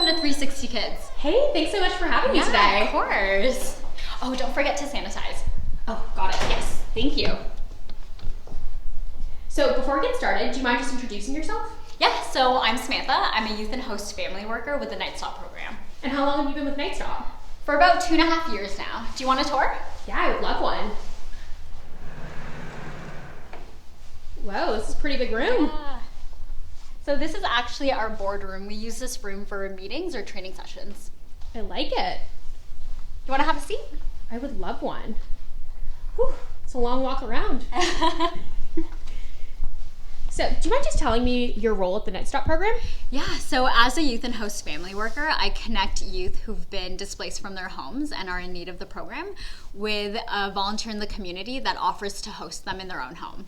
welcome to 360 Kids. Hey, thanks so much for having me today. Yeah, of course. Oh, don't forget to sanitize. Oh, got it. Yes, thank you. So before we get started, do you mind just introducing yourself? Yeah, so I'm Samantha. I'm a youth and host family worker with the Nightstop program. And how long have you been with Nightstop? For about 2.5 years now. Do you want a tour? Yeah, I would love one. Whoa, this is a pretty big room. Yeah. So this is actually our boardroom. We use this room for meetings or training sessions. I like it. You want to have a seat? I would love one. Whew, it's a long walk around. So, do you mind just telling me your role at the Nightstop program? Yeah, so as a youth and host family worker, I connect youth who've been displaced from their homes and are in need of the program with a volunteer in the community that offers to host them in their own home.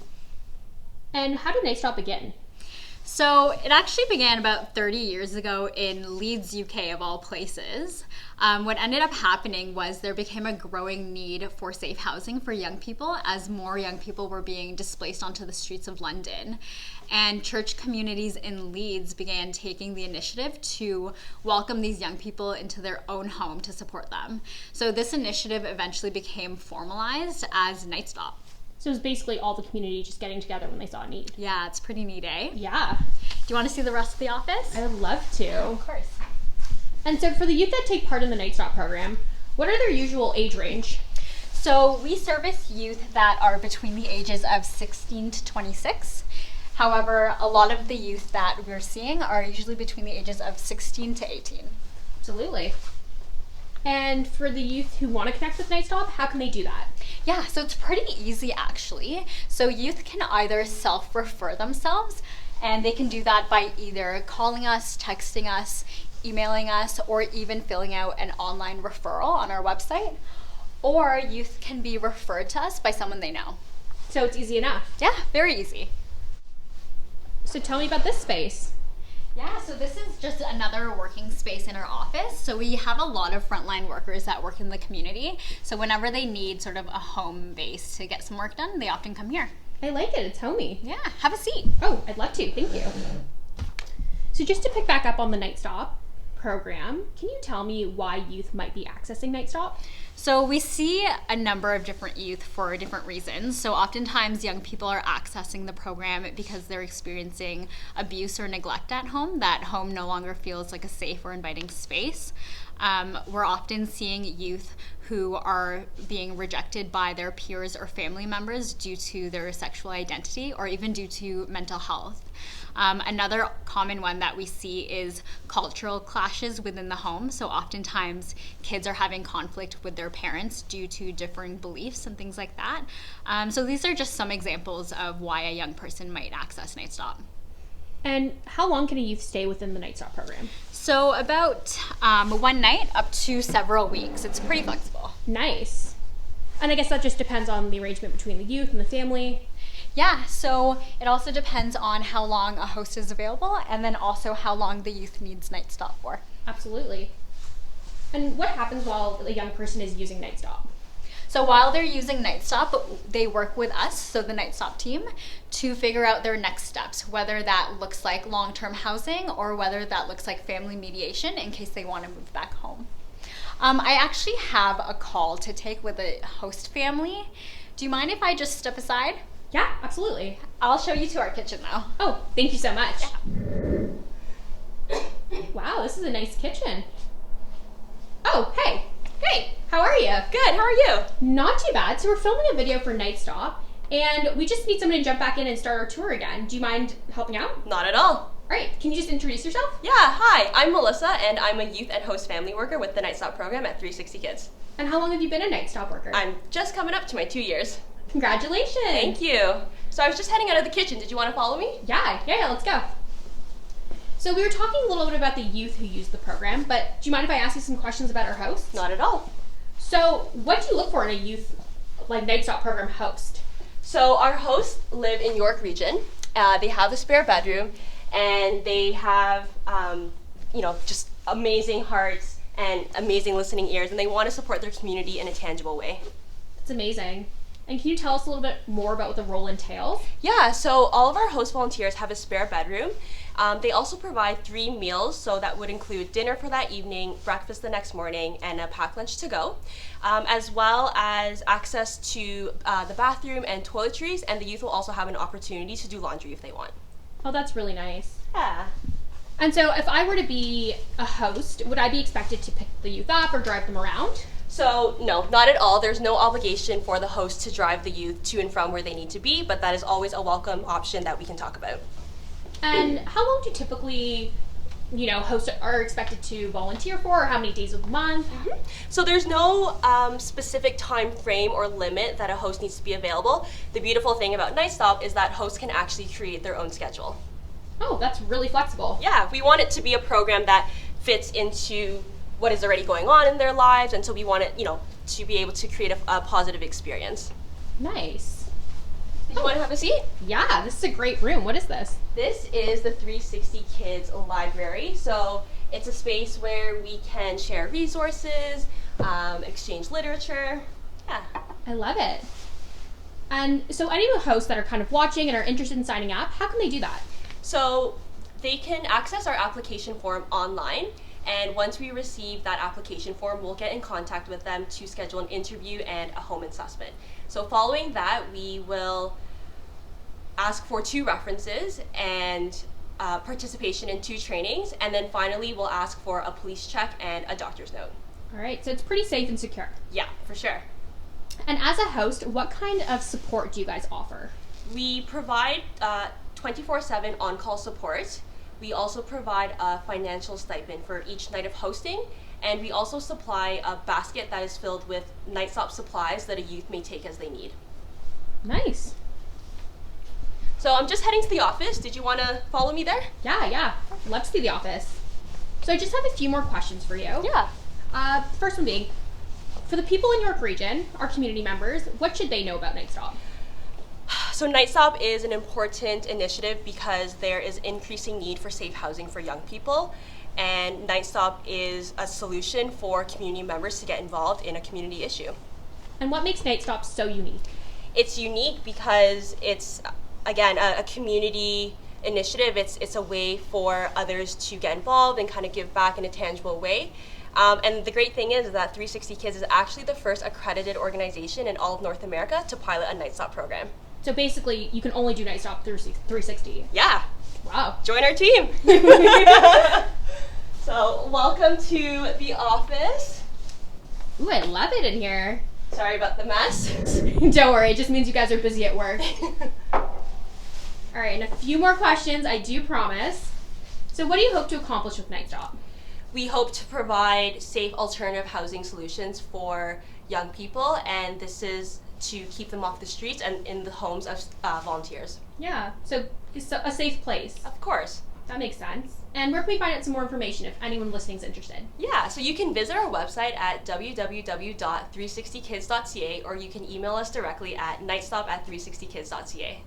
And how did Nightstop begin? So it actually began about 30 years ago in Leeds, UK, of all places. What ended up happening was there became a growing need for safe housing for young people as more young people were being displaced onto the streets of London. And church communities in Leeds began taking the initiative to welcome these young people into their own home to support them. So this initiative eventually became formalized as Nightstop. So it was basically all the community just getting together when they saw a need. Yeah, it's pretty neat, eh? Yeah. Do you want to see the rest of the office? I would love to. Of course. And so for the youth that take part in the Nightstop program, what are their usual age range? So we service youth that are between the ages of 16 to 26. However, a lot of the youth that we're seeing are usually between the ages of 16 to 18. Absolutely. And for the youth who want to connect with Nightstop, how can they do that? Yeah, so it's pretty easy actually. So youth can either self-refer themselves, and they can do that by either calling us, texting us, emailing us, or even filling out an online referral on our website. Or youth can be referred to us by someone they know. So it's easy enough. Yeah, very easy. So tell me about this space. Yeah, so this is just another working space in our office. So we have a lot of frontline workers that work in the community. So whenever they need sort of a home base to get some work done, they often come here. I like it. It's homey. Yeah, have a seat. Oh, I'd love to. Thank you. So just to pick back up on the Nightstop program, can you tell me why youth might be accessing Nightstop? So we see a number of different youth for different reasons. So oftentimes young people are accessing the program because they're experiencing abuse or neglect at home. That home no longer feels like a safe or inviting space. We're often seeing youth who are being rejected by their peers or family members due to their sexual identity or even due to mental health. Another common one that we see is cultural clashes within the home. So oftentimes kids are having conflict with their parents due to differing beliefs and things like that. So these are just some examples of why a young person might access Nightstop. And how long can a youth stay within the Nightstop program? So about one night up to several weeks. It's pretty flexible. Nice. And I guess that just depends on the arrangement between the youth and the family. Yeah, so it also depends on how long a host is available and then also how long the youth needs Nightstop for. Absolutely. And what happens while a young person is using Nightstop? So while they're using Nightstop, they work with us, so the Nightstop team, to figure out their next steps, whether that looks like long-term housing or whether that looks like family mediation in case they want to move back home. I actually have a call to take with a host family. Do you mind if I just step aside? Yeah, absolutely. I'll show you to our kitchen now. Oh, thank you so much. Wow, this is a nice kitchen. Oh, hey. Hey, how are you? Good, how are you? Not too bad. So we're filming a video for Nightstop, and we just need someone to jump back in and start our tour again. Do you mind helping out? Not at all. All right, can you just introduce yourself? Yeah, hi, I'm Melissa, and I'm a youth and host family worker with the Nightstop program at 360 Kids. And how long have you been a Nightstop worker? I'm just coming up to my 2 years. Congratulations. Thank you. So I was just heading out of the kitchen. Did you want to follow me? Yeah, let's go. So we were talking a little bit about the youth who use the program, but do you mind if I ask you some questions about our hosts? Not at all. So what do you look for in a youth Nightstop program host? So our hosts live in York region. They have a spare bedroom, and they have, just amazing hearts and amazing listening ears, and they want to support their community in a tangible way. That's amazing. And can you tell us a little bit more about what the role entails? Yeah, so all of our host volunteers have a spare bedroom. They also provide 3 meals, so that would include dinner for that evening, breakfast the next morning, and a packed lunch to go, as well as access to the bathroom and toiletries, and the youth will also have an opportunity to do laundry if they want. Oh, that's really nice. Yeah. And so if I were to be a host, would I be expected to pick the youth up or drive them around? So no, not at all. There's no obligation for the host to drive the youth to and from where they need to be, but that is always a welcome option that we can talk about. And how long do you typically, hosts are expected to volunteer for, or how many days a month? So there's no specific time frame or limit that a host needs to be available. The beautiful thing about Nightstop is that hosts can actually create their own schedule. Oh, that's really flexible. Yeah, we want it to be a program that fits into what is already going on in their lives, and so we want it, to be able to create a positive experience. Nice. Did you want to have a seat? Yeah, this is a great room. What is this? This is the 360 Kids Library. So it's a space where we can share resources, exchange literature. Yeah. I love it. And so any of the hosts that are kind of watching and are interested in signing up, how can they do that? So they can access our application form online. And once we receive that application form, we'll get in contact with them to schedule an interview and a home assessment. So following that, we will ask for 2 references and participation in 2 trainings. And then finally, we'll ask for a police check and a doctor's note. All right, so it's pretty safe and secure. Yeah, for sure. And as a host, what kind of support do you guys offer? We provide 24/7 on-call support. We also provide a financial stipend for each night of hosting, and we also supply a basket that is filled with Nightstop supplies that a youth may take as they need. Nice. So I'm just heading to the office. Did you want to follow me there? Yeah. Love to see the office. So I just have a few more questions for you. Yeah. First one being, for the people in York Region, our community members, what should they know about Nightstop? So Nightstop is an important initiative because there is increasing need for safe housing for young people, and Nightstop is a solution for community members to get involved in a community issue. And what makes Nightstop so unique? It's unique because it's, again, a community initiative. It's a way for others to get involved and kind of give back in a tangible way. And the great thing is that 360 Kids is actually the first accredited organization in all of North America to pilot a Nightstop program. So basically, you can only do Nightstop 360. Yeah. Wow. Join our team. So welcome to the office. Ooh, I love it in here. Sorry about the mess. Don't worry, it just means you guys are busy at work. All right, and a few more questions, I do promise. So what do you hope to accomplish with Nightstop? We hope to provide safe alternative housing solutions for young people, and this is to keep them off the streets and in the homes of volunteers. Yeah, so it's a safe place. Of course. That makes sense. And where can we find out some more information if anyone listening is interested? Yeah, so you can visit our website at www.360kids.ca, or you can email us directly at nightstop@360kids.ca.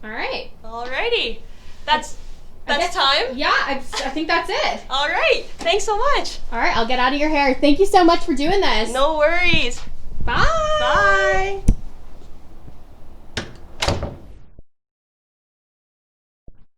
All right. Alrighty. That's guess- time? Yeah, I think that's it. All right. Thanks so much. All right, I'll get out of your hair. Thank you so much for doing this. No worries. Bye. Bye.